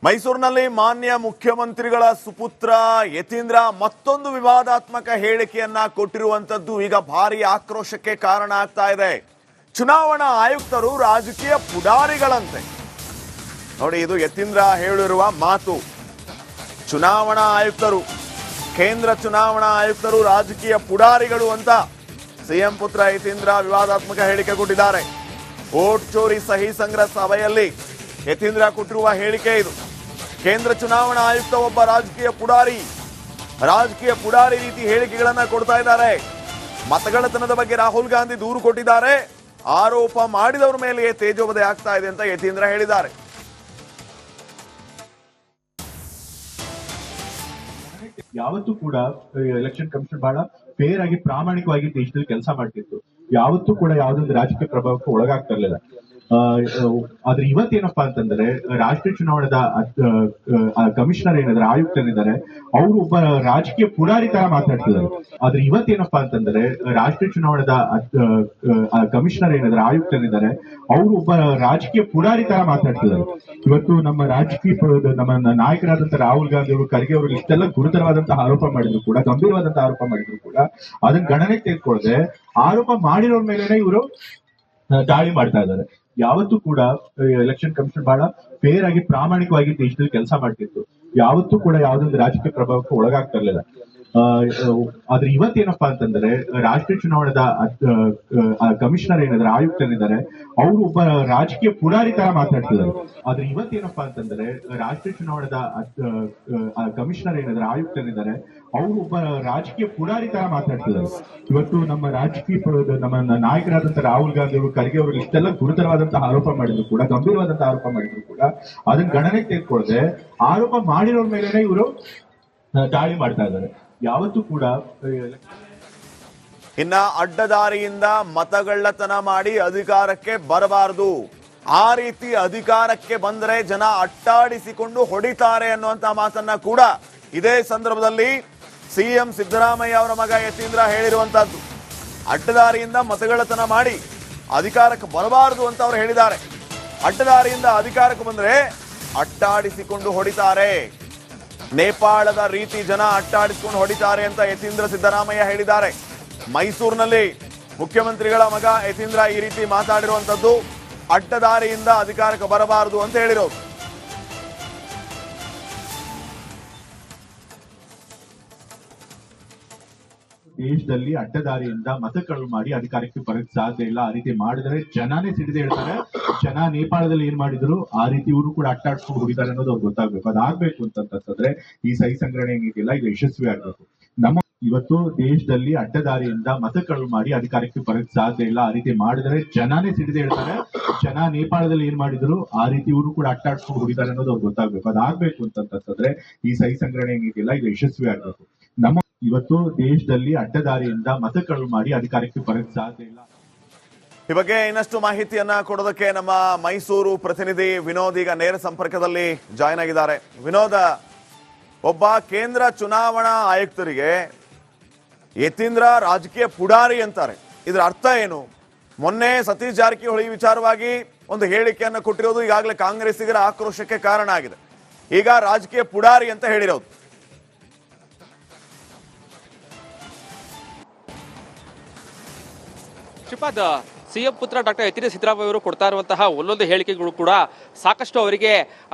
ಮೈಸೂರಿನಲ್ಲಿ ಮಾನ್ಯ ಮುಖ್ಯಮಂತ್ರಿಗಳ ಸುಪುತ್ರ ಯತೀಂದ್ರ ಮತ್ತೊಂದು ವಿವಾದಾತ್ಮಕ ಹೇಳಿಕೆಯನ್ನ ಕೊಟ್ಟಿರುವಂತದ್ದು ಈಗ ಭಾರಿ ಆಕ್ರೋಶಕ್ಕೆ ಕಾರಣ ಆಗ್ತಾ ಇದೆ. ಚುನಾವಣಾ ಆಯುಕ್ತರು ರಾಜಕೀಯ ಪುಡಾರಿಗಳಂತೆ. ನೋಡಿ, ಇದು ಯತೀಂದ್ರ ಹೇಳಿರುವ ಮಾತು. ಚುನಾವಣಾ ಆಯುಕ್ತರು, ಕೇಂದ್ರ ಚುನಾವಣಾ ಆಯುಕ್ತರು ರಾಜಕೀಯ ಪುಡಾರಿಗಳು ಅಂತ ಸಿಎಂ ಪುತ್ರ ಯತೀಂದ್ರ ವಿವಾದಾತ್ಮಕ ಹೇಳಿಕೆ ಕೊಟ್ಟಿದ್ದಾರೆ. ವೋಟ್ ಚೋರಿ ಸಹಿ ಸಂಗ್ರಹ ಸಭೆಯಲ್ಲಿ ಯತೀಂದ್ರ ಕೊಟ್ಟಿರುವ ಹೇಳಿಕೆ ಇದು. ಕೇಂದ್ರ ಚುನಾವಣಾ ಆಯುಕ್ತ ಒಬ್ಬ ರಾಜಕೀಯ ಪುಡಾರಿ ರೀತಿ ಹೇಳಿಕೆಗಳನ್ನ ಕೊಡ್ತಾ ಇದ್ದಾರೆ. ಮತಗಳ್ಳತನದ ಬಗ್ಗೆ ರಾಹುಲ್ ಗಾಂಧಿ ದೂರು ಕೊಟ್ಟಿದ್ದಾರೆ. ಆರೋಪ ಮಾಡಿದವರ ಮೇಲೆ ತೇಜೋವಧೆ ಆಗ್ತಾ ಇದೆ ಅಂತ ಯತೀಂದ್ರ ಹೇಳಿದ್ದಾರೆ. ಯಾವತ್ತೂ ಕೂಡ ಎಲೆಕ್ಷನ್ ಕಮಿಷನ್ ಬಹಳ ಫೇರ್ ಆಗಿ ಪ್ರಾಮಾಣಿಕವಾಗಿ ದೇಶದಲ್ಲಿ ಕೆಲಸ ಮಾಡ್ತಿತ್ತು. ಯಾವತ್ತೂ ಕೂಡ ಯಾವ್ದೊಂದು ರಾಜಕೀಯ ಪ್ರಭಾವಕ್ಕೆ ಒಳಗಾಗ್ತಾ ಇರಲಿಲ್ಲ. ಆದ್ರೆ ಇವತ್ತೇನಪ್ಪಾ ಅಂತಂದ್ರೆ ರಾಷ್ಟ್ರೀಯ ಚುನಾವಣಾ ಕಮಿಷನರ್ ಏನಾದ್ರೆ ಆಯುಕ್ತರಿದ್ದಾರೆ, ಅವರು ಒಬ್ಬ ರಾಜಕೀಯ ಪುಡಾರಿ ತರ ಮಾತಾಡ್ತಿದ್ದಾರೆ. ಆದ್ರೆ ಇವತ್ತೇನಪ್ಪಾ ಅಂತಂದ್ರೆ ರಾಷ್ಟ್ರೀಯ ಚುನಾವಣಾ ಕಮಿಷನರ್ ಏನಾದ್ರೆ ಆಯುಕ್ತರಿದ್ದಾರೆ, ಅವರು ಒಬ್ಬ ರಾಜಕೀಯ ಪುಡಾರಿ ತರ ಮಾತಾಡ್ತಿದ್ದಾರೆ. ಇವತ್ತು ನಮ್ಮ ನಮ್ಮ ನಾಯಕರಾದಂತಹ ರಾಹುಲ್ ಗಾಂಧಿ ಅವರು, ಖರ್ಗೆ ಅವರು ಇಷ್ಟೆಲ್ಲ ಗುರುತರವಾದಂತಹ ಆರೋಪ ಮಾಡಿದ್ರು ಕೂಡ, ಗಂಭೀರವಾದಂತಹ ಆರೋಪ ಮಾಡಿದ್ರು ಕೂಡ ಅದನ್ನ ಗಣನೆಗೆ ತೆಗೆದುಕೊಳ್ಳದೆ ಆರೋಪ ಮಾಡಿರೋರ ಮೇಲೆನೆ ಇವರು ದಾಳಿ ಮಾಡ್ತಾ ಇದ್ದಾರೆ. ಯಾವತ್ತೂ ಕೂಡ ಎಲೆಕ್ಷನ್ ಕಮಿಷನ್ ಬಹಳ ಫೇರ್ ಆಗಿ ಪ್ರಾಮಾಣಿಕವಾಗಿ ದೇಶದಲ್ಲಿ ಕೆಲಸ ಮಾಡ್ತಿತ್ತು. ಯಾವತ್ತೂ ಕೂಡ ಯಾವ್ದೊಂದು ರಾಜಕೀಯ ಪ್ರಭಾವಕ್ಕೆ ಒಳಗಾಗ್ತಾ ಇರಲಿಲ್ಲ. ಆದ್ರೆ ಇವತ್ತೇನಪ್ಪಾ ಅಂತಂದ್ರೆ ರಾಷ್ಟ್ರೀಯ ಚುನಾವಣಾ ಕಮಿಷನರ್ ಏನಾದ್ರೆ ಆಯುಕ್ತರಿದ್ದಾರೆ, ಅವರು ಒಬ್ಬ ರಾಜಕೀಯ ಪುಡಾರಿ ತರ ಮಾತಾಡ್ತಿದ್ದಾರೆ. ಆದ್ರೆ ಇವತ್ತೇನಪ್ಪಾ ಅಂತಂದ್ರೆ ರಾಷ್ಟ್ರೀಯ ಚುನಾವಣಾ ಕಮಿಷನರ್ ಏನಾದ್ರೆ ಆಯುಕ್ತರಿದ್ದಾರೆ, ಅವರು ಒಬ್ಬ ರಾಜಕೀಯ ಪುಡಾರಿ ತರ ಮಾತಾಡ್ತಿದ್ದಾರೆ. ಇವತ್ತು ನಮ್ಮ ನಾಯಕರಾದಂತಹ ರಾಹುಲ್ ಗಾಂಧಿ ಅವರು, ಖರ್ಗೆ ಅವರು ಇಷ್ಟೆಲ್ಲ ಗುರುತರವಾದಂತಹ ಆರೋಪ ಮಾಡಿದ್ರು ಕೂಡ, ಗಂಭೀರವಾದಂತಹ ಆರೋಪ ಮಾಡಿದ್ರು ಕೂಡ ಅದನ್ನ ಗಣನೆಗೆ ತೆಗೆದುಕೊಳ್ಳದೆ ಆರೋಪ ಮಾಡಿರೋರ ಮೇಲೆನೆ ಇವರು ದಾಳಿ ಮಾಡ್ತಾ ಇದ್ದಾರೆ. ಯಾವತ್ತೂ ಕೂಡ ಇನ್ನ ಅಡ್ಡದಾರಿಯಿಂದ ಮತಗಳ್ಳತನ ಮಾಡಿ ಅಧಿಕಾರಕ್ಕೆ ಬರಬಾರದು. ಆ ರೀತಿ ಅಧಿಕಾರಕ್ಕೆ ಬಂದರೆ ಜನ ಅಟ್ಟಾಡಿಸಿಕೊಂಡು ಹೊಡಿತಾರೆ ಅನ್ನುವಂತಹ ಮಾತನ್ನ ಕೂಡ ಇದೇ ಸಂದರ್ಭದಲ್ಲಿ ಸಿಎಂ ಸಿದ್ದರಾಮಯ್ಯ ಅವರ ಮಗ ಯತೀಂದ್ರ ಹೇಳಿರುವಂತಹದ್ದು. ಅಡ್ಡದಾರಿಯಿಂದ ಮತಗಳ್ಳತನ ಮಾಡಿ ಅಧಿಕಾರಕ್ಕೆ ಬರಬಾರದು ಅಂತ ಅವರು ಹೇಳಿದ್ದಾರೆ. ಅಡ್ಡದಾರಿಯಿಂದ ಅಧಿಕಾರಕ್ಕೆ ಬಂದ್ರೆ ಅಟ್ಟಾಡಿಸಿಕೊಂಡು ಹೊಡಿತಾರೆ, ನೇಪಾಳದ ರೀತಿ ಜನ ಅಟ್ಟಾಡಿಸಿಕೊಂಡು ಹೊಡಿತಾರೆ ಅಂತ ಯತೀಂದ್ರ ಸಿದ್ದರಾಮಯ್ಯ ಹೇಳಿದ್ದಾರೆ. ಮೈಸೂರಿನಲ್ಲಿ ಮುಖ್ಯಮಂತ್ರಿಗಳ ಮಗ ಯತೀಂದ್ರ ಈ ರೀತಿ ಮಾತಾಡಿರುವಂತದ್ದು ಅಡ್ಡದಾರಿಯಿಂದ ಅಧಿಕಾರಕ್ಕೆ ಬರಬಾರದು ಅಂತ ಹೇಳಿರೋದು. ದೇಶದಲ್ಲಿ ಅಡ್ಡದಾರಿಯಿಂದ ಮತ ಕಳು ಮಾಡಿ ಅಧಿಕಾರಕ್ಕೆ ಬರಕ್ ಸಾಧ್ಯ ಇಲ್ಲ. ಆ ರೀತಿ ಮಾಡಿದ್ರೆ ಜನನೇ ಸಿಡಿದು ಹೇಳ್ತಾರೆ. ಜನ ನೇಪಾಳದಲ್ಲಿ ಏನ್ ಮಾಡಿದ್ರು ಆ ರೀತಿ ಇವರು ಕೂಡ ಅಟ್ಟಾಡ್ಸ್ಕೊಂಡು ಹೊಡಿತಾರೆ ಅನ್ನೋದು ಅವ್ರಿಗೆ ಗೊತ್ತಾಗ್ಬೇಕು. ಅದಾಗ್ಬೇಕು ಅಂತಂದ್ರೆ ಈ ಸಹಿ ಸಂಗ್ರಹಣೆ ಏನಿದೆಯಲ್ಲ ಇದು ಯಶಸ್ವಿ ಆಗ್ಬೇಕು. ಇವತ್ತು ದೇಶದಲ್ಲಿ ಅಡ್ಡದಾರಿಯಿಂದ ಮತ ಕಳು ಮಾಡಿ ಅಧಿಕಾರಕ್ಕೆ ಬರಕ್ ಸಾಧ್ಯ ಇಲ್ಲ. ಆ ರೀತಿ ಮಾಡಿದ್ರೆ ಜನನೇ ಸಿಡಿದು ಹೇಳ್ತಾರೆ. ಜನ ನೇಪಾಳದಲ್ಲಿ ಏನ್ ಮಾಡಿದ್ರು ಆ ರೀತಿ ಇವರು ಕೂಡ ಅಟ್ಟಾಡ್ಸ್ಕೊಂಡು ಹೊಡಿತಾರೆ ಅನ್ನೋದು ಅವ್ರಿಗೆ ಗೊತ್ತಾಗ್ಬೇಕು. ಅದಾಗ್ಬೇಕು ಅಂತಂದ್ರೆ ಈ ಸಹಿ ಸಂಗ್ರಹಣೆ ಏನಿದೆಯಲ್ಲ ಇದು ಯಶಸ್ವಿ ಆಗ್ಬೇಕು. ಇವತ್ತು ದೇಶದಲ್ಲಿ ಅಡ್ಡದಾರಿಯಿಂದ ಮತ ಕಳು ಮಾಡಿ ಅಧಿಕಾರಕ್ಕೆ ಬರಕ್ ಸಾಧ್ಯ ಇಲ್ಲ. ಈ ಬಗ್ಗೆ ಇನ್ನಷ್ಟು ಮಾಹಿತಿಯನ್ನ ಕೊಡೋದಕ್ಕೆ ನಮ್ಮ ಮೈಸೂರು ಪ್ರತಿನಿಧಿ ವಿನೋದ್ ಈಗ ನೇರ ಸಂಪರ್ಕದಲ್ಲಿ ಜಾಯ್ನ್ ಆಗಿದ್ದಾರೆ. ವಿನೋದ, ಒಬ್ಬ ಕೇಂದ್ರ ಚುನಾವಣಾ ಆಯುಕ್ತರಿಗೆ ಯತೀಂದ್ರ ರಾಜಕೀಯ ಪುಡಾರಿ ಅಂತಾರೆ, ಇದರ ಅರ್ಥ ಏನು? ಮೊನ್ನೆ ಸತೀಶ್ ಜಾರಕಿಹೊಳಿ ವಿಚಾರವಾಗಿ ಒಂದು ಹೇಳಿಕೆಯನ್ನು ಕೊಟ್ಟಿರೋದು ಈಗಾಗಲೇ ಕಾಂಗ್ರೆಸ್ಸಿಗರ ಆಕ್ರೋಶಕ್ಕೆ ಕಾರಣ ಆಗಿದೆ. ಈಗ ರಾಜಕೀಯ ಪುಡಾರಿ ಅಂತ ಹೇಳಿರೋದು. ಸಿಎಂ ಪುತ್ರ ಡಾಕ್ಟರ್ ಯತೀಂದ್ರ ಸಿದ್ದರಾಮಯ್ಯ ಅವರು ಕೊಡ್ತಾ ಇರುವಂತಹ ಒಂದೊಂದು ಹೇಳಿಕೆಗಳು ಕೂಡ ಸಾಕಷ್ಟು ಅವರಿಗೆ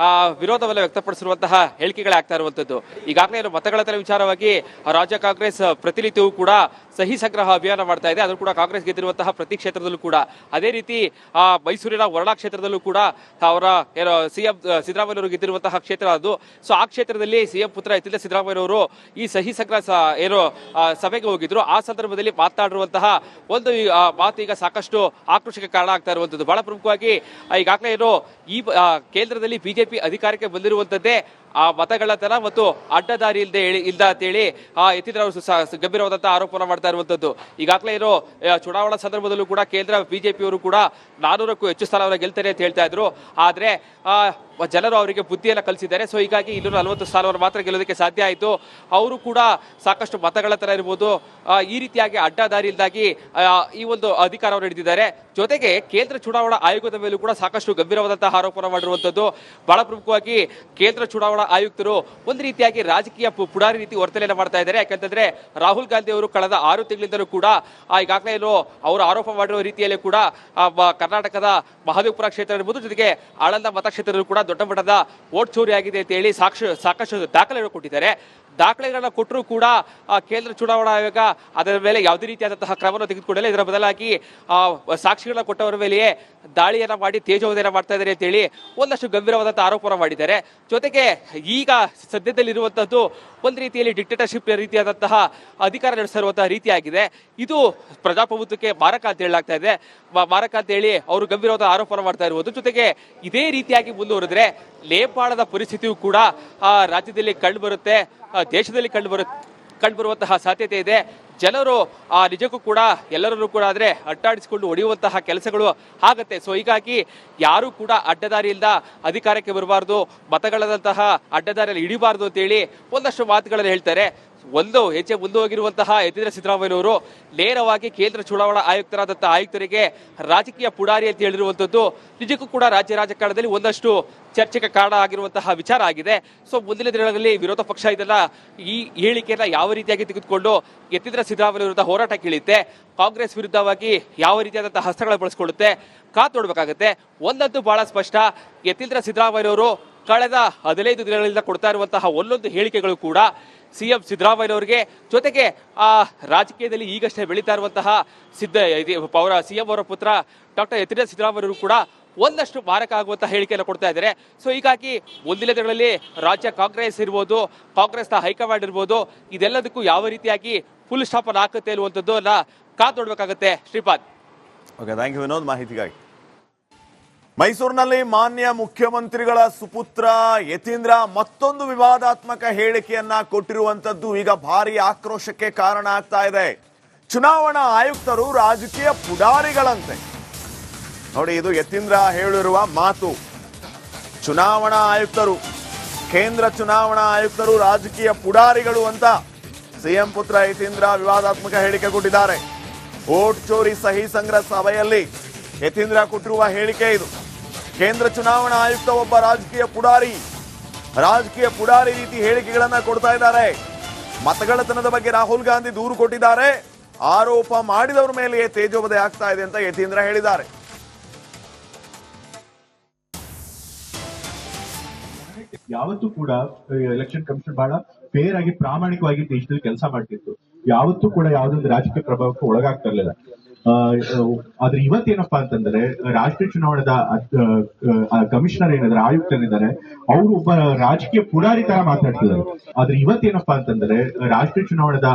ವಿರೋಧವನ್ನ ವ್ಯಕ್ತಪಡಿಸಿರುವಂತಹ ಹೇಳಿಕೆಗಳೇ ಆಗ್ತಾ ಇರುವಂತದ್ದು. ಈಗಾಗಲೇ ಮತಗಳ್ಳತನ ವಿಚಾರವಾಗಿ ರಾಜ್ಯ ಕಾಂಗ್ರೆಸ್ ಪ್ರತಿನಿತ್ಯವೂ ಕೂಡ ಸಹಿ ಸಂಗ್ರಹ ಅಭಿಯಾನ ಮಾಡ್ತಾ ಇದೆ. ಅದು ಕೂಡ ಕಾಂಗ್ರೆಸ್ ಗೆದ್ದಿರುವಂತಹ ಪ್ರತಿ ಕ್ಷೇತ್ರದಲ್ಲೂ ಕೂಡ, ಅದೇ ರೀತಿ ಮೈಸೂರಿನ ವರ್ಣಾ ಕ್ಷೇತ್ರದಲ್ಲೂ ಕೂಡ ಅವರ ಸಿಎಂ ಸಿದ್ದರಾಮಯ್ಯ ಅವರು ಗೆದ್ದಿರುವಂತಹ ಕ್ಷೇತ್ರ ಅದು. ಸೊ ಆ ಕ್ಷೇತ್ರದಲ್ಲಿ ಸಿಎಂ ಪುತ್ರ ಯತೀಂದ್ರ ಸಿದ್ದರಾಮಯ್ಯ ಅವರು ಈ ಸಹಿ ಸಂಗ್ರಹ ಸಭೆಗೆ ಹೋಗಿದ್ರು. ಆ ಸಂದರ್ಭದಲ್ಲಿ ಮಾತನಾಡಿರುವಂತಹ ಒಂದು ಮಾತು ಈಗ ಸಾಕಷ್ಟು ಆಕ್ರೋಶಕ್ಕೆ ಕಾರಣ ಆಗ್ತಾ ಇರುವಂತದ್ದು. ಬಹಳ ಪ್ರಮುಖವಾಗಿ ಈಗಾಗಲೇ ಈ ಕೇಂದ್ರದಲ್ಲಿ ಬಿಜೆಪಿ ಅಧಿಕಾರಕ್ಕೆ ಬಂದಿರುವಂತದ್ದೇ ಆ ಮತಗಳ್ಳತನ ಮತ್ತು ಅಡ್ಡದಾರಿ ಇಲ್ದ ಅಂತೇಳಿ ಯತೀಂದ್ರ ಅವರು ಗಂಭೀರವಾದಂತಹ ಆರೋಪನ ಮಾಡ್ತಾ ಇರುವಂತದ್ದು. ಈಗಾಗಲೇ ಚುನಾವಣಾ ಸಂದರ್ಭದಲ್ಲೂ ಕೂಡ ಕೇಂದ್ರ ಬಿಜೆಪಿಯವರು ಕೂಡ 400ಕ್ಕೂ ಹೆಚ್ಚು ಸ್ಥಾನವನ್ನು ಗೆಲ್ತಾರೆ ಅಂತ ಹೇಳ್ತಾ ಇದ್ರು. ಆದ್ರೆ ಜನರು ಅವರಿಗೆ ಬುದ್ಧಿಯನ್ನು ಕಲಿಸಿದ್ದಾರೆ. ಸೊ ಹೀಗಾಗಿ 240 ಸ್ಥಾನವನ್ನು ಮಾತ್ರ ಗೆಲ್ಲೋದಕ್ಕೆ ಸಾಧ್ಯ ಆಯಿತು. ಅವರು ಕೂಡ ಸಾಕಷ್ಟು ಮತಗಳ್ಳತನ ಇರ್ಬೋದು, ಈ ರೀತಿಯಾಗಿ ಅಡ್ಡದಾರಿಯಿಂದಾಗಿ ಈ ಒಂದು ಅಧಿಕಾರವನ್ನು ಹಿಡಿದಿದ್ದಾರೆ. ಜೊತೆಗೆ ಕೇಂದ್ರ ಚುನಾವಣಾ ಆಯೋಗದ ಮೇಲೂ ಕೂಡ ಸಾಕಷ್ಟು ಗಂಭೀರವಾದಂತಹ ಆರೋಪ ಮಾಡಿರುವಂತದ್ದು. ಬಹಳ ಪ್ರಮುಖವಾಗಿ ಕೇಂದ್ರ ಚುನಾವಣಾ ಆಯುಕ್ತರು ಒಂದು ರೀತಿಯಾಗಿ ರಾಜಕೀಯ ಪುಡಾರಿ ರೀತಿ ವರ್ತನೆಯನ್ನು ಮಾಡ್ತಾ ಇದ್ದಾರೆ. ಯಾಕಂತಂದ್ರೆ ರಾಹುಲ್ ಗಾಂಧಿ ಅವರು ಕಳೆದ 6 ತಿಂಗಳಿಂದಲೂ ಕೂಡ ಈಗಾಗಲೇ ಅವರು ಆರೋಪ ಮಾಡಿರುವ ರೀತಿಯಲ್ಲಿ ಕೂಡ ಕರ್ನಾಟಕದ ಮಹದೇವಪುರ ಕ್ಷೇತ್ರ ಇರಬಹುದು, ಜೊತೆಗೆ ಆಳಂದ ಮತಕ್ಷೇತ್ರದಲ್ಲೂ ಕೂಡ ದೊಡ್ಡ ಮಟ್ಟದ ವೋಟ್ ಚೋರಿ ಆಗಿದೆ ಅಂತ ಹೇಳಿ ಸಾಕಷ್ಟು ದಾಖಲೆಗಳು ಕೊಟ್ಟಿದ್ದಾರೆ. ದಾಖಲೆಗಳನ್ನ ಕೊಟ್ಟರೂ ಕೂಡ ಕೇಂದ್ರ ಚುನಾವಣಾ ಆಯೋಗ ಅದರ ಮೇಲೆ ಯಾವುದೇ ರೀತಿಯಾದಂತಹ ಕ್ರಮವನ್ನು ತೆಗೆದುಕೊಂಡಿಲ್ಲ. ಇದರ ಬದಲಾಗಿ ಸಾಕ್ಷಿಗಳನ್ನ ಕೊಟ್ಟವರ ಮೇಲೆಯೇ ದಾಳಿಯನ್ನ ಮಾಡಿ ತೇಜೋವಧೆಯನ್ನ ಮಾಡ್ತಾ ಇದ್ದಾರೆ ಅಂತ ಹೇಳಿ ಒಂದಷ್ಟು ಗಂಭೀರವಾದಂತಹ ಆರೋಪವನ್ನು ಮಾಡಿದ್ದಾರೆ. ಜೊತೆಗೆ ಈಗ ಸದ್ಯದಲ್ಲಿರುವಂತದ್ದು ಒಂದು ರೀತಿಯಲ್ಲಿ ಡಿಕ್ಟೇಟರ್ಶಿಪ್ ರೀತಿಯಾದಂತಹ ಅಧಿಕಾರ ನಡೆಸಿರುವಂತಹ ರೀತಿಯಾಗಿದೆ. ಇದು ಪ್ರಜಾಪ್ರಭುತ್ವಕ್ಕೆ ಮಾರಕ ಅಂತ ಹೇಳಲಾಗ್ತಾ ಇದೆ. ಮಾರಕ ಅಂತ ಹೇಳಿ ಅವರು ಗಂಭೀರವಾದ ಆರೋಪವನ್ನು ಮಾಡ್ತಾ ಇರುವುದು. ಜೊತೆಗೆ ಇದೇ ರೀತಿಯಾಗಿ ಮುಂದುವರೆದ್ರೆ ನೇಪಾಳದ ಪರಿಸ್ಥಿತಿಯು ಕೂಡ ರಾಜ್ಯದಲ್ಲಿ ಕಂಡು ಬರುತ್ತೆ, ದೇಶದಲ್ಲಿ ಕಂಡುಬರುವಂತಹ ಸಾಧ್ಯತೆ ಇದೆ. ಜನರು ನಿಜಕ್ಕೂ ಕೂಡ ಎಲ್ಲರನ್ನೂ ಕೂಡ ಆದ್ರೆ ಅಡ್ಡಾಡಿಸಿಕೊಂಡು ಹೊಡೆಯುವಂತಹ ಕೆಲಸಗಳು ಆಗತ್ತೆ. ಸೊ ಹೀಗಾಗಿ ಯಾರು ಕೂಡ ಅಡ್ಡದಾರಿಯಿಂದ ಅಧಿಕಾರಕ್ಕೆ ಬರಬಾರ್ದು, ಮತಗಳಂತಹ ಅಡ್ಡದಾರಿಯಲ್ಲಿ ಹಿಡಿಬಾರ್ದು ಅಂತ ಹೇಳಿ ಒಂದಷ್ಟು ಮಾತುಗಳನ್ನು ಹೇಳ್ತಾರೆ. ಒಂದು ಹೆಜ್ಜೆ ಮುಂದೆ ಹೋಗಿರುವಂತಹ ಯತೀಂದ್ರ ಸಿದ್ದರಾಮಯ್ಯನವರು ನೇರವಾಗಿ ಕೇಂದ್ರ ಚುನಾವಣಾ ಆಯುಕ್ತರಾದಂತಹ ಆಯುಕ್ತರಿಗೆ ರಾಜಕೀಯ ಪುಡಾರಿ ಅಂತ ಹೇಳಿರುವಂತದ್ದು ನಿಜಕ್ಕೂ ಕೂಡ ರಾಜ್ಯ ರಾಜಕಾರಣದಲ್ಲಿ ಒಂದಷ್ಟು ಚರ್ಚೆಗೆ ಕಾರಣ ಆಗಿರುವಂತಹ ವಿಚಾರ ಆಗಿದೆ. ಸೊ ಮುಂದಿನ ದಿನಗಳಲ್ಲಿ ವಿರೋಧ ಪಕ್ಷ ಇದನ್ನ ಈ ಹೇಳಿಕೆಯನ್ನ ಯಾವ ರೀತಿಯಾಗಿ ತೆಗೆದುಕೊಂಡು ಯತೀಂದ್ರ ಸಿದ್ದರಾಮಯ್ಯ ವಿರುದ್ಧ ಹೋರಾಟಕ್ಕೆ ಇಳಿಯುತ್ತೆ, ಕಾಂಗ್ರೆಸ್ ವಿರುದ್ಧವಾಗಿ ಯಾವ ರೀತಿಯಾದಂತಹ ಹಸ್ತಗಳನ್ನು ಬಳಸಿಕೊಳ್ಳುತ್ತೆ, ಕಾದು ನೋಡ್ಬೇಕಾಗತ್ತೆ. ಒಂದಂತೂ ಬಹಳ ಸ್ಪಷ್ಟ, ಯತೀಂದ್ರ ಸಿದ್ದರಾಮಯ್ಯನವರು ಕಳೆದ 15 ದಿನಗಳಿಂದ ಕೊಡ್ತಾ ಇರುವಂತಹ ಒಂದೊಂದು ಹೇಳಿಕೆಗಳು ಕೂಡ ಸಿಎಂ ಸಿದ್ದರಾಮಯ್ಯನವರಿಗೆ, ಜೊತೆಗೆ ರಾಜಕೀಯದಲ್ಲಿ ಈಗಷ್ಟೇ ಬೆಳೀತಾ ಇರುವಂತಹ ಸಿಎಂ ಅವರ ಪುತ್ರ ಡಾಕ್ಟರ್ ಯತೀಂದ್ರ ಸಿದ್ದರಾಮಯ್ಯವರು ಕೂಡ ಒಂದಷ್ಟು ಮಾರಕ ಆಗುವಂತಹ ಹೇಳಿಕೆಯನ್ನು ಕೊಡ್ತಾ ಇದ್ದಾರೆ. ಸೊ ಹೀಗಾಗಿ ಮುಂದಿನ ದಿನಗಳಲ್ಲಿ ರಾಜ್ಯ ಕಾಂಗ್ರೆಸ್ ಇರ್ಬೋದು, ಕಾಂಗ್ರೆಸ್ನ ಹೈಕಮಾಂಡ್ ಇರ್ಬೋದು, ಇದೆಲ್ಲದಕ್ಕೂ ಯಾವ ರೀತಿಯಾಗಿ ಫುಲ್ ಸ್ಟಾಪ್ ಅನ್ನು ಹಾಕುತ್ತೆ ಇರುವಂತದ್ದು ಕಾದು ನೋಡ್ಬೇಕಾಗತ್ತೆ. Shripad. Okay, thank you Vinod ಮಾಹಿತಿಗಾಗಿ. ಮೈಸೂರಿನಲ್ಲಿ ಮಾನ್ಯ ಮುಖ್ಯಮಂತ್ರಿಗಳ ಸುಪುತ್ರ ಯತೀಂದ್ರ ಮತ್ತೊಂದು ವಿವಾದಾತ್ಮಕ ಹೇಳಿಕೆಯನ್ನ ಕೊಟ್ಟಿರುವಂತದ್ದು ಈಗ ಭಾರಿ ಆಕ್ರೋಶಕ್ಕೆ ಕಾರಣ ಆಗ್ತಾ ಇದೆ. ಚುನಾವಣಾ ಆಯುಕ್ತರು ರಾಜಕೀಯ ಪುಡಾರಿಗಳಂತೆ. ನೋಡಿ, ಇದು ಯತೀಂದ್ರ ಹೇಳಿರುವ ಮಾತು. ಚುನಾವಣಾ ಆಯುಕ್ತರು, ಕೇಂದ್ರ ಚುನಾವಣಾ ಆಯುಕ್ತರು ರಾಜಕೀಯ ಪುಡಾರಿಗಳು ಅಂತ ಸಿಎಂ ಪುತ್ರ ಯತೀಂದ್ರ ವಿವಾದಾತ್ಮಕ ಹೇಳಿಕೆ ಕೊಟ್ಟಿದ್ದಾರೆ. ವೋಟ್ ಚೋರಿ ಸಹಿ ಸಂಗ್ರಹ ಸಭೆಯಲ್ಲಿ ಯತೀಂದ್ರ ಕೊಟ್ಟಿರುವ ಹೇಳಿಕೆ ಇದು. ಕೇಂದ್ರ ಚುನಾವಣಾ ಆಯುಕ್ತ ಒಬ್ಬ ರಾಜಕೀಯ ಪುಡಾರಿ ರೀತಿ ಹೇಳಿಕೆಗಳನ್ನ ಕೊಡ್ತಾ ಇದ್ದಾರೆ. ಮತಗಳ್ಳತನದ ಬಗ್ಗೆ ರಾಹುಲ್ ಗಾಂಧಿ ದೂರು ಕೊಟ್ಟಿದ್ದಾರೆ. ಆರೋಪ ಮಾಡಿದವರ ಮೇಲೆಯೇ ತೇಜೋವಧೆ ಆಗ್ತಾ ಇದೆ ಅಂತ ಯತೀಂದ್ರ ಹೇಳಿದ್ದಾರೆ. ಯಾವತ್ತೂ ಕೂಡ ಎಲೆಕ್ಷನ್ ಕಮಿಷನ್ ಬಹಳ ಫೇರ್ ಆಗಿ ಪ್ರಾಮಾಣಿಕವಾಗಿ ದೇಶದಲ್ಲಿ ಕೆಲಸ ಮಾಡ್ತಿತ್ತು. ಯಾವತ್ತೂ ಕೂಡ ಯಾವ್ದೊಂದು ರಾಜಕೀಯ ಪ್ರಭಾವಕ್ಕೆ ಒಳಗಾಗ್ತಾ ಇರಲಿಲ್ಲ. ಆದ್ರೆ ಇವತ್ತೇನಪ್ಪಾ ಅಂತಂದ್ರೆ ರಾಷ್ಟ್ರೀಯ ಚುನಾವಣಾ ಕಮಿಷನರ್ ಏನಾದ್ರೆ ಆಯುಕ್ತರಿದ್ದಾರೆ, ಅವರು ಒಬ್ಬ ರಾಜಕೀಯ ಪುಡಾರಿ ತರ ಮಾತಾಡ್ತಿದ್ದಾರೆ. ಆದ್ರೆ ಇವತ್ತೇನಪ್ಪಾ ಅಂತಂದ್ರೆ ರಾಷ್ಟ್ರೀಯ ಚುನಾವಣಾ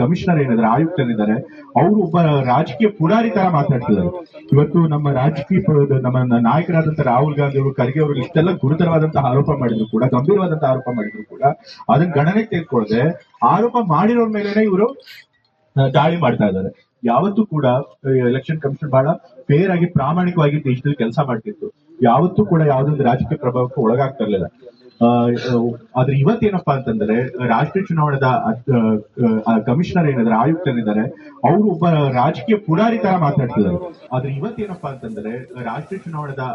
ಕಮಿಷನರ್ ಏನಾದ್ರೆ ಆಯುಕ್ತರಿದ್ದಾರೆ, ಅವರು ಒಬ್ಬ ರಾಜಕೀಯ ಪುಡಾರಿ ತರ ಮಾತಾಡ್ತಿದ್ದಾರೆ. ಇವತ್ತು ನಮ್ಮ ನಾಯಕರಾದಂತಹ ರಾಹುಲ್ ಗಾಂಧಿ ಅವರು, ಖರ್ಗೆ ಅವರು ಇಷ್ಟೆಲ್ಲ ಗುರುತರವಾದಂತಹ ಆರೋಪ ಮಾಡಿದ್ರು ಕೂಡ, ಗಂಭೀರವಾದಂತಹ ಆರೋಪ ಮಾಡಿದ್ರು ಕೂಡ ಅದನ್ನ ಗಣನೆಗೆ ತೆಗೆದುಕೊಳ್ಳದೆ ಆರೋಪ ಮಾಡಿರೋರ್ ಮೇಲೆನೆ ಇವರು ದಾಳಿ ಮಾಡ್ತಾ ಇದ್ದಾರೆ. ಯಾವತ್ತೂ ಕೂಡ ಎಲೆಕ್ಷನ್ ಕಮಿಷನ್ ಬಹಳ ಫೇರ್ ಆಗಿ ಪ್ರಾಮಾಣಿಕವಾಗಿ ದೇಶದಲ್ಲಿ ಕೆಲಸ ಮಾಡ್ತಿತ್ತು. ಯಾವತ್ತೂ ಕೂಡ ಯಾವ್ದೊಂದು ರಾಜಕೀಯ ಪ್ರಭಾವಕ್ಕೆ ಒಳಗಾಗ್ತಾ ಇರಲಿಲ್ಲ. ಆದ್ರೆ ಇವತ್ತೇನಪ್ಪಾ ಅಂತಂದ್ರೆ ರಾಷ್ಟ್ರೀಯ ಚುನಾವಣಾ ಕಮಿಷನರ್ ಏನಾದ್ರೆ ಆಯುಕ್ತರಿದ್ದಾರೆ, ಅವರು ಒಬ್ಬ ರಾಜಕೀಯ ಪುಡಾರಿ ತರ ಮಾತಾಡ್ತಿದ್ದಾರೆ. ಆದ್ರೆ ಇವತ್ತೇನಪ್ಪಾ ಅಂತಂದ್ರೆ ರಾಷ್ಟ್ರೀಯ ಚುನಾವಣಾ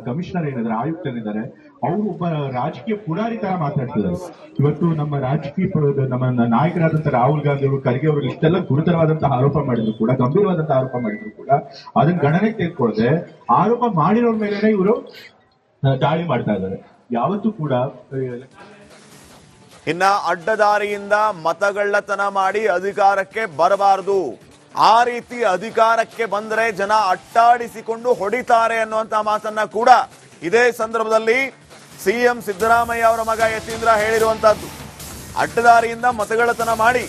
ಕಮಿಷನರ್ ಏನಾದ್ರೆ ಆಯುಕ್ತರಿದ್ದಾರೆ, ಅವರು ಒಬ್ಬ ರಾಜಕೀಯ ಪುಡಾರಿ ತರ ಮಾತಾಡ್ತಿದ್ದಾರೆ. ಇವತ್ತು ನಮ್ಮ ನಾಯಕರಾದಂತಹ ರಾಹುಲ್ ಗಾಂಧಿ ಅವರು, ಖರ್ಗೆ ಅವರು ಇಷ್ಟೆಲ್ಲ ಗುರುತರವಾದಂತಹ ಆರೋಪ ಮಾಡಿದ್ರು ಕೂಡ, ಗಂಭೀರವಾದಂತಹ ಆರೋಪ ಮಾಡಿದ್ರು ಕೂಡ ಅದನ್ನ ಗಣನೆಗೆ ತೆಗೆದುಕೊಳ್ಳದೆ ಆರೋಪ ಮಾಡಿರೋರ್ ಮೇಲೆನೆ ಇವರು ದಾಳಿ ಮಾಡ್ತಾ ಇದ್ದಾರೆ. ಯಾವತ್ತೂ ಕೂಡ ಇನ್ನ ಅಡ್ಡದಾರಿಯಿಂದ ಮತಗಳ್ಳತನ ಮಾಡಿ ಅಧಿಕಾರಕ್ಕೆ ಬರಬಾರದು, ಆ ರೀತಿ ಅಧಿಕಾರಕ್ಕೆ ಬಂದರೆ ಜನ ಅಟ್ಟಾಡಿಸಿಕೊಂಡು ಹೊಡಿತಾರೆ ಅನ್ನುವಂತ ಮಾತನ್ನ ಕೂಡ ಇದೇ ಸಂದರ್ಭದಲ್ಲಿ ಸಿಎಂ ಸಿದ್ದರಾಮಯ್ಯ ಅವರ ಮಗ ಯತೀಂದ್ರ ಹೇಳಿರುವಂತಹದ್ದು. ಅಡ್ಡದಾರಿಯಿಂದ ಮತಗಳ್ಳತನ ಮಾಡಿ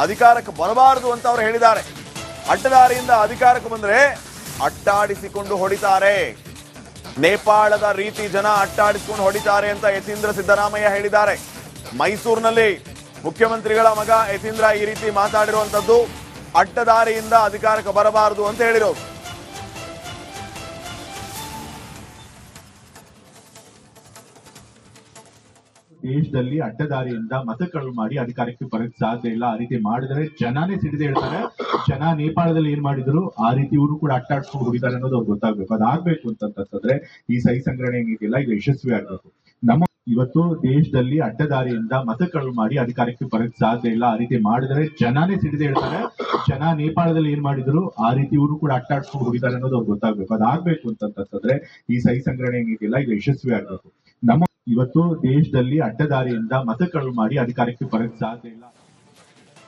ಅಧಿಕಾರಕ್ಕೆ ಬರಬಾರದು ಅಂತ ಅವರು ಹೇಳಿದ್ದಾರೆ. ಅಡ್ಡದಾರಿಯಿಂದ ಅಧಿಕಾರಕ್ಕೆ ಬಂದ್ರೆ ಅಟ್ಟಾಡಿಸಿಕೊಂಡು ಹೊಡಿತಾರೆ, ನೇಪಾಳದ ರೀತಿ ಜನ ಅಟ್ಟಾಡಿಸಿಕೊಂಡು ಹೊಡಿತಾರೆ ಅಂತ ಯತೀಂದ್ರ ಸಿದ್ದರಾಮಯ್ಯ ಹೇಳಿದ್ದಾರೆ. ಮೈಸೂರಿನಲ್ಲಿ ಮುಖ್ಯಮಂತ್ರಿಗಳ ಮಗ ಯತೀಂದ್ರ ಈ ರೀತಿ ಮಾತಾಡಿರುವಂತದ್ದು ಅಡ್ಡದಾರಿಯಿಂದ ಅಧಿಕಾರಕ್ಕೆ ಬರಬಾರದು ಅಂತ ಹೇಳಿರೋದು. ದೇಶದಲ್ಲಿ ಅಡ್ಡದಾರಿಯಿಂದ ಮತ ಕಳು ಮಾಡಿ ಅಧಿಕಾರಕ್ಕೆ ಬರಕ್ ಸಾಧ್ಯ ಇಲ್ಲ. ಆ ರೀತಿ ಮಾಡಿದ್ರೆ ಜನನೇ ಸಿಡಿದು ಹೇಳ್ತಾರೆ. ಜನ ನೇಪಾಳದಲ್ಲಿ ಏನ್ ಮಾಡಿದ್ರು ಆ ರೀತಿ ಇವರು ಕೂಡ ಅಟ್ಟಾಡ್ಸ್ಕೊಂಡು ಹೋಗಿದ್ದಾರೆ ಅನ್ನೋದು ಅವ್ರಿಗೆ ಗೊತ್ತಾಗ್ಬೇಕು. ಅದಾಗ್ಬೇಕು ಅಂತಂದ್ರೆ ಈ ಸಹಿ ಸಂಗ್ರಹಣೆ ಏನಿದೆಯಲ್ಲ ಇದು ಯಶಸ್ವಿ ಆಗ್ಬೇಕು. ನಮ್ಮ ಇವತ್ತು ದೇಶದಲ್ಲಿ ಅಡ್ಡದಾರಿಯಿಂದ ಮತ ಕಳು ಮಾಡಿ ಅಧಿಕಾರಕ್ಕೆ ಬರಕ್ ಸಾಧ್ಯ ಇಲ್ಲ. ಆ ರೀತಿ ಮಾಡಿದ್ರೆ ಜನನೇ ಸಿಡಿದು ಹೇಳ್ತಾರೆ. ಜನ ನೇಪಾಳದಲ್ಲಿ ಏನ್ ಮಾಡಿದ್ರು ಆ ರೀತಿ ಇವರು ಕೂಡ ಅಟ್ಟಾಡ್ಸ್ಕೊಂಡು ಹೋಗಿದ್ದಾರೆ ಅನ್ನೋದು ಅವ್ರಿಗೆ ಗೊತ್ತಾಗ್ಬೇಕು. ಅದಾಗ್ಬೇಕು ಅಂತಂದ್ರೆ ಈ ಸಹಿ ಸಂಗ್ರಹಣೆ ಏನಿದೆಯಲ್ಲ ಇದು ಯಶಸ್ವಿ ಆಗ್ಬೇಕು. ನಮ್ಮ ಇವತ್ತು ದೇಶದಲ್ಲಿ ಅಡ್ಡದಾರಿಯಿಂದ ಮತ ಕಳು ಮಾಡಿ ಅಧಿಕಾರಕ್ಕೆ ಬರಕ್ ಸಾಧ್ಯ ಇಲ್ಲ.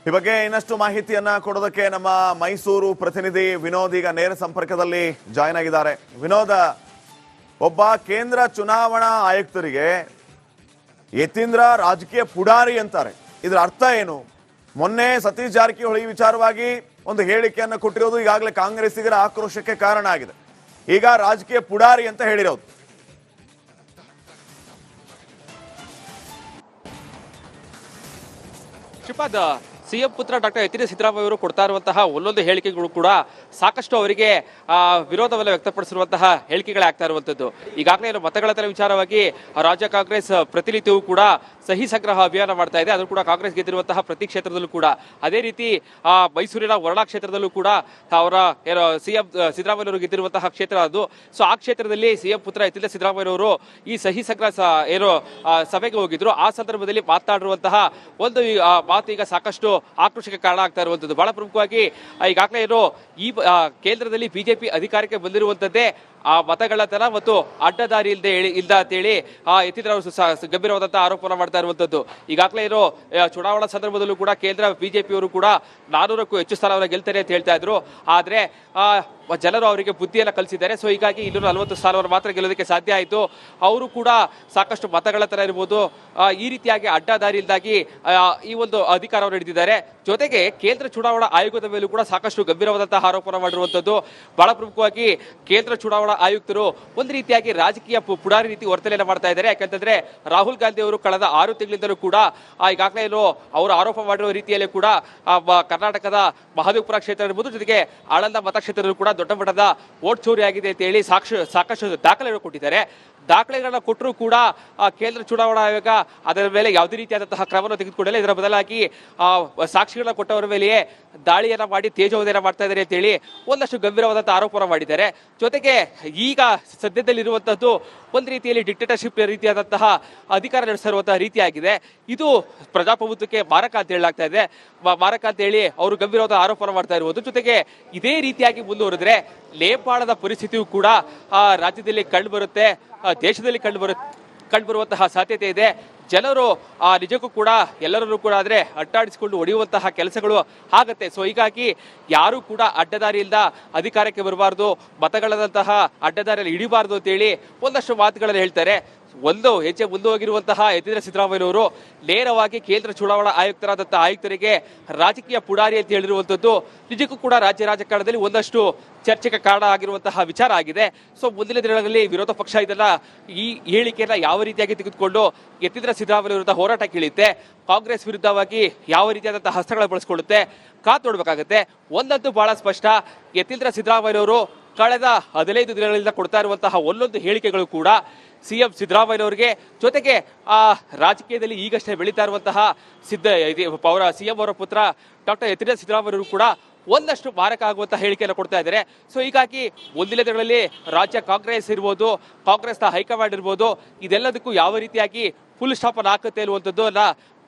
ಈ ಬಗ್ಗೆ ಇನ್ನಷ್ಟು ಮಾಹಿತಿಯನ್ನ ಕೊಡೋದಕ್ಕೆ ನಮ್ಮ ಮೈಸೂರು ಪ್ರತಿನಿಧಿ ವಿನೋದ್ ಈಗ ನೇರ ಸಂಪರ್ಕದಲ್ಲಿ ಜಾಯ್ನ್ ಆಗಿದ್ದಾರೆ. ವಿನೋದ, ಒಬ್ಬ ಕೇಂದ್ರ ಚುನಾವಣಾ ಆಯುಕ್ತರಿಗೆ ಯತೀಂದ್ರ ರಾಜಕೀಯ ಪುಡಾರಿ ಅಂತಾರೆ. ಇದರ ಅರ್ಥ ಏನು? ಮೊನ್ನೆ ಸತೀಶ್ ಜಾರಕಿಹೊಳಿ ವಿಚಾರವಾಗಿ ಒಂದು ಹೇಳಿಕೆಯನ್ನು ಕೊಟ್ಟಿರೋದು ಈಗಾಗಲೇ ಕಾಂಗ್ರೆಸ್ಸಿಗರ ಆಕ್ರೋಶಕ್ಕೆ ಕಾರಣ ಆಗಿದೆ. ಈಗ ರಾಜಕೀಯ ಪುಡಾರಿ ಅಂತ ಹೇಳಿರೋದು. ಶ್ರೀಪಾದ್, ಸಿಎಂ ಪುತ್ರ ಡಾಕ್ಟರ್ ಎಚ್ ಡಿ ಸಿದ್ದರಾಮಯ್ಯ ಅವರು ಕೊಡ್ತಾ ಇರುವಂತಹ ಒಂದೊಂದು ಹೇಳಿಕೆಗಳು ಕೂಡ ಸಾಕಷ್ಟು ಅವರಿಗೆ ವಿರೋಧವನ್ನ ವ್ಯಕ್ತಪಡಿಸಿರುವಂತಹ ಹೇಳಿಕೆಗಳೇ ಆಗ್ತಾ ಇರುವಂತದ್ದು. ಈಗಾಗಲೇ ಮತಗಟ್ಟಲೆ ವಿಚಾರವಾಗಿ ರಾಜ್ಯ ಕಾಂಗ್ರೆಸ್ ಪ್ರತಿನಿತ್ಯವೂ ಕೂಡ ಸಹಿ ಸಂಗ್ರಹ ಅಭಿಯಾನ ಮಾಡ್ತಾ ಇದೆ. ಅದು ಕೂಡ ಕಾಂಗ್ರೆಸ್ ಗೆದ್ದಿರುವಂತಹ ಪ್ರತಿ ಕ್ಷೇತ್ರದಲ್ಲೂ ಕೂಡ, ಅದೇ ರೀತಿ ಮೈಸೂರಿನ ವರ್ಣಾ ಕ್ಷೇತ್ರದಲ್ಲೂ ಕೂಡ ಅವರ ಸಿಎಂ ಸಿದ್ದರಾಮಯ್ಯ ಅವರು ಗೆದ್ದಿರುವಂತಹ ಕ್ಷೇತ್ರ ಅದು. ಸೊ ಆ ಕ್ಷೇತ್ರದಲ್ಲಿ ಸಿಎಂ ಪುತ್ರ ಎಚ್ ಡಿ ಸಿದ್ದರಾಮಯ್ಯ ಅವರು ಈ ಸಹಿ ಸಂಗ್ರಹ ಸಭೆಗೆ ಹೋಗಿದ್ರು. ಆ ಸಂದರ್ಭದಲ್ಲಿ ಮಾತನಾಡಿರುವಂತಹ ಒಂದು ಮಾತು ಈಗ ಸಾಕಷ್ಟು ಆಕ್ರೋಶಕ್ಕೆ ಕಾರಣ ಆಗ್ತಾ ಇರುವಂತದ್ದು. ಬಹಳ ಪ್ರಮುಖವಾಗಿ ಈಗಾಗಲೇ ಈ ಕೇಂದ್ರದಲ್ಲಿ ಬಿಜೆಪಿ ಅಧಿಕಾರಕ್ಕೆ ಬಂದಿರುವಂತದ್ದೇ ಆ ಮತಗಳ್ಳತನ ಮತ್ತು ಅಡ್ಡದಾರಿ ಇಲ್ಲ ಅಂತೇಳಿ ಯತೀಂದ್ರ ಅವರು ಗಂಭೀರವಾದಂತಹ ಆರೋಪನ ಮಾಡ್ತಾ ಇರುವಂತದ್ದು. ಈಗಾಗಲೇ ಚುನಾವಣಾ ಸಂದರ್ಭದಲ್ಲೂ ಕೂಡ ಕೇಂದ್ರ ಬಿಜೆಪಿಯವರು ಕೂಡ 400ಕ್ಕೂ ಹೆಚ್ಚು ಸ್ಥಾನವನ್ನು ಗೆಲ್ತಾರೆ ಅಂತ ಹೇಳ್ತಾ ಇದ್ರು. ಆದ್ರೆ ಜನರು ಅವರಿಗೆ ಬುದ್ಧಿಯನ್ನ ಕಲಿಸಿದ್ದಾರೆ. ಸೊ ಹೀಗಾಗಿ 240 ಸ್ಥಾನವನ್ನು ಮಾತ್ರ ಗೆಲ್ಲೋದಕ್ಕೆ ಸಾಧ್ಯ ಆಯಿತು. ಅವರು ಕೂಡ ಸಾಕಷ್ಟು ಮತಗಳ್ಳತನ ಇರ್ಬೋದು, ಈ ರೀತಿಯಾಗಿ ಅಡ್ಡದಾರಿಯಿಂದಾಗಿ ಈ ಒಂದು ಅಧಿಕಾರವನ್ನು ಹಿಡಿದಿದ್ದಾರೆ. ಜೊತೆಗೆ ಕೇಂದ್ರ ಚುನಾವಣಾ ಆಯೋಗದ ಮೇಲೂ ಕೂಡ ಸಾಕಷ್ಟು ಗಂಭೀರವಾದಂತಹ ಆರೋಪನ ಮಾಡಿರುವಂತದ್ದು. ಬಹಳ ಪ್ರಮುಖವಾಗಿ ಕೇಂದ್ರ ಚುನಾವಣಾ ಆಯುಕ್ತರು ಒಂದು ರೀತಿಯಾಗಿ ರಾಜಕೀಯ ಪುಡಾರಿ ರೀತಿ ವರ್ತನೆಯನ್ನು ಮಾಡ್ತಾ ಇದ್ದಾರೆ. ಯಾಕಂತಂದ್ರೆ ರಾಹುಲ್ ಗಾಂಧಿ ಅವರು ಕಳೆದ 6 ತಿಂಗಳಿಂದಲೂ ಕೂಡ ಈಗಾಗಲೇ ಅವರು ಆರೋಪ ಮಾಡಿರುವ ರೀತಿಯಲ್ಲಿ ಕೂಡ ಕರ್ನಾಟಕದ ಮಹದೇವಪುರ ಕ್ಷೇತ್ರ ಇರ್ಬೋದು, ಜೊತೆಗೆ ಆಳಂದ ಮತಕ್ಷೇತ್ರದಲ್ಲೂ ಕೂಡ ದೊಡ್ಡ ಮಟ್ಟದ ವೋಟ್ ಚೋರಿ ಆಗಿದೆ ಅಂತ ಹೇಳಿ ಸಾಕಷ್ಟು ದಾಖಲೆಗಳು ಕೊಟ್ಟಿದ್ದಾರೆ. ದಾಖಲೆಗಳನ್ನ ಕೊಟ್ಟರೂ ಕೂಡ ಕೇಂದ್ರ ಚುನಾವಣಾ ಆಯೋಗ ಅದರ ಮೇಲೆ ಯಾವುದೇ ರೀತಿಯಾದಂತಹ ಕ್ರಮವನ್ನು ತೆಗೆದುಕೊಂಡಿಲ್ಲ. ಇದರ ಬದಲಾಗಿ ಸಾಕ್ಷಿಗಳನ್ನ ಕೊಟ್ಟವರ ಮೇಲೆಯೇ ದಾಳಿಯನ್ನ ಮಾಡಿ ತೇಜೋವಧೆಯನ್ನ ಮಾಡ್ತಾ ಇದ್ದಾರೆ ಅಂತ ಹೇಳಿ ಒಂದಷ್ಟು ಗಂಭೀರವಾದಂತಹ ಆರೋಪನ ಮಾಡಿದ್ದಾರೆ. ಜೊತೆಗೆ ಈಗ ಸದ್ಯದಲ್ಲಿರುವಂತದ್ದು ಒಂದು ರೀತಿಯಲ್ಲಿ ಡಿಕ್ಟೇಟರ್ಶಿಪ್ ರೀತಿಯಾದಂತಹ ಅಧಿಕಾರ ನಡೆಸಿರುವಂತಹ ರೀತಿಯಾಗಿದೆ. ಇದು ಪ್ರಜಾಪ್ರಭುತ್ವಕ್ಕೆ ಮಾರಕ ಅಂತ ಹೇಳಲಾಗ್ತಾ ಇದೆ. ಮಾರಕ ಅಂತ ಹೇಳಿ ಅವರು ಗಂಭೀರವಾದ ಆರೋಪನ ಮಾಡ್ತಾ ಇರುವುದು. ಜೊತೆಗೆ ಇದೇ ರೀತಿಯಾಗಿ ಮುಂದುವರೆದ್ರೆ ನೇಪಾಳದ ಪರಿಸ್ಥಿತಿಯು ಕೂಡ ರಾಜ್ಯದಲ್ಲಿ ಕಂಡುಬರುತ್ತೆ, ದೇಶದಲ್ಲಿ ಕಂಡುಬರುವಂತಹ ಸಾಧ್ಯತೆ ಇದೆ. ಜನರು ನಿಜಕ್ಕೂ ಕೂಡ ಎಲ್ಲರನ್ನೂ ಕೂಡ ಆದ್ರೆ ಅಟ್ಟಾಡಿಸಿಕೊಂಡು ಹೊಡೆಯುವಂತಹ ಕೆಲಸಗಳು ಆಗತ್ತೆ. ಸೊ ಹೀಗಾಗಿ ಯಾರು ಕೂಡ ಅಡ್ಡದಾರಿಯಿಂದ ಅಧಿಕಾರಕ್ಕೆ ಬರಬಾರ್ದು, ಮತಗಳಂತಹ ಅಡ್ಡದಾರಿಯಲ್ಲಿ ಹಿಡಿಬಾರ್ದು ಅಂತೇಳಿ ಒಂದಷ್ಟು ಮಾತುಗಳನ್ನು ಹೇಳ್ತಾರೆ. ಒಂದು ಹೆಜ್ಜೆ ಮುಂದೋಗಿರುವಂತಹ ಯತೀಂದ್ರ ಸಿದ್ದರಾಮಯ್ಯನವರು ನೇರವಾಗಿ ಕೇಂದ್ರ ಚುನಾವಣಾ ಆಯುಕ್ತರಾದಂತಹ ಆಯುಕ್ತರಿಗೆ ರಾಜಕೀಯ ಪುಡಾರಿ ಅಂತ ಹೇಳಿರುವಂತದ್ದು ನಿಜಕ್ಕೂ ಕೂಡ ರಾಜ್ಯ ರಾಜಕಾರಣದಲ್ಲಿ ಒಂದಷ್ಟು ಚರ್ಚೆಗೆ ಕಾರಣ ಆಗಿರುವಂತಹ ವಿಚಾರ ಆಗಿದೆ. ಸೊ ಮುಂದಿನ ದಿನಗಳಲ್ಲಿ ವಿರೋಧ ಪಕ್ಷ ಇದನ್ನ ಈ ಹೇಳಿಕೆಯನ್ನ ಯಾವ ರೀತಿಯಾಗಿ ತೆಗೆದುಕೊಂಡು ಯತೀಂದ್ರ ಸಿದ್ದರಾಮಯ್ಯ ವಿರುದ್ಧ ಹೋರಾಟಕ್ಕೆ ಇಳಿಯುತ್ತೆ, ಕಾಂಗ್ರೆಸ್ ವಿರುದ್ಧವಾಗಿ ಯಾವ ರೀತಿಯಾದಂತಹ ಹಸ್ತಗಳನ್ನು ಬಳಸಿಕೊಳ್ಳುತ್ತೆ, ಕಾದು ನೋಡ್ಬೇಕಾಗುತ್ತೆ. ಒಂದಂತೂ ಬಹಳ ಸ್ಪಷ್ಟ, ಯತೀಂದ್ರ ಸಿದ್ದರಾಮಯ್ಯನವರು ಕಳೆದ 15 ದಿನಗಳಿಂದ ಕೊಡ್ತಾ ಇರುವಂತಹ ಒಂದೊಂದು ಹೇಳಿಕೆಗಳು ಕೂಡ ಸಿಎಂ ಸಿದ್ದರಾಮಯ್ಯನವರಿಗೆ, ಜೊತೆಗೆ ರಾಜಕೀಯದಲ್ಲಿ ಈಗಷ್ಟೇ ಬೆಳೀತಾ ಇರುವಂತಹ ಸಿಎಂ ಅವರ ಪುತ್ರ ಡಾಕ್ಟರ್ ಯತೀಂದ್ರ ಸಿದ್ದರಾಮಯ್ಯನವರು ಕೂಡ ಒಂದಷ್ಟು ಮಾರಕ ಆಗುವಂತಹ ಹೇಳಿಕೆಯನ್ನು ಕೊಡ್ತಾ ಇದ್ದಾರೆ. ಸೊ ಹೀಗಾಗಿ ಮುಂದಿನ ದಿನಗಳಲ್ಲಿ ರಾಜ್ಯ ಕಾಂಗ್ರೆಸ್ ಇರ್ಬೋದು, ಕಾಂಗ್ರೆಸ್ನ ಹೈಕಮಾಂಡ್ ಇರ್ಬೋದು, ಇದೆಲ್ಲದಕ್ಕೂ ಯಾವ ರೀತಿಯಾಗಿ ಫುಲ್ ಸ್ಟಾಪ್ ಅನ್ನು ಹಾಕುತ್ತೆ ಅನ್ನುವಂಥದ್ದು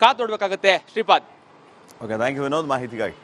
ಕಾದು ನೋಡ್ಬೇಕಾಗುತ್ತೆ. Shripad. Okay, thank you Vinod ಮಾಹಿತಿಗಾಗಿ.